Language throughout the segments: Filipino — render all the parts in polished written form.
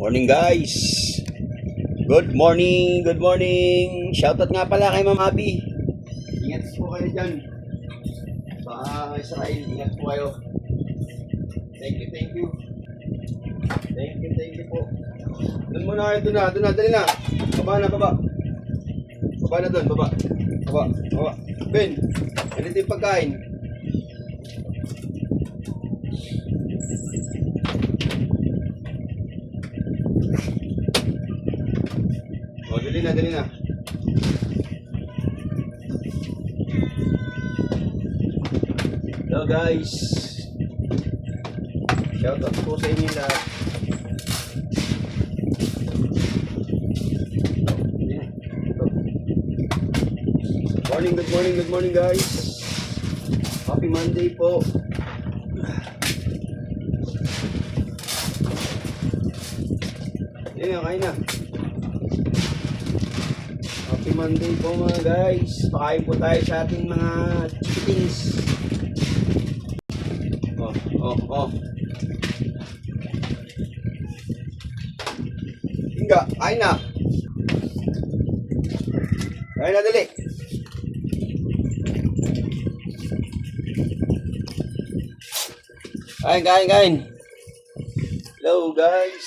Morning guys. Good morning, good morning. Shoutout nga pala kay Ma'am Abby. Ingat po kayo dyan. Sa Israel, ingat po kayo. Thank you, thank you. Thank you po. Doon muna kayo, doon na, dali na. Baba na, baba. Baba na doon, baba. Baba. Ben, ganito yung pagkain. O, dali na. Hello guys. Shoutout po sa inyo lahat. Good morning guys. Happy Monday po. Yan, kain na. Happy Monday po mga guys. Pakain po tayo sa ating mga chickens. Oh. Hinga, kain na. Kain na dali. Kain. Hello guys.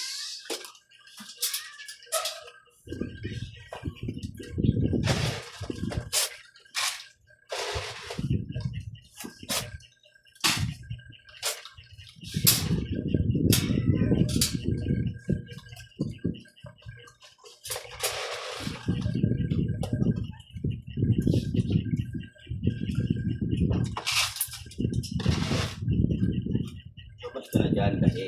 Basta na dyan kasi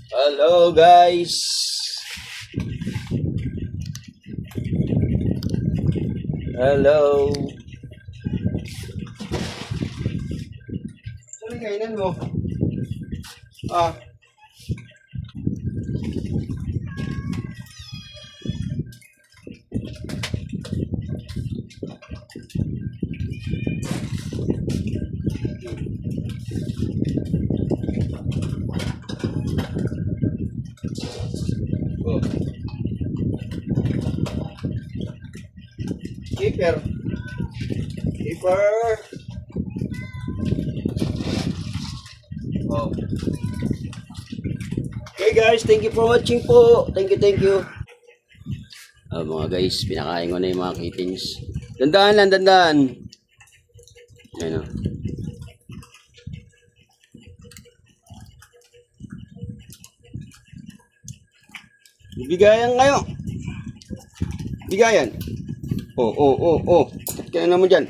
hello guys. Hello. Saan kainan mo? Keeper. Okay guys, thank you for watching po. Thank you. Mga guys, pinakain ko na yung mga kittens. Dandaan lang. Ayan o. Bigayan kayo. Bigayan. Oh. Kaya naman dyan.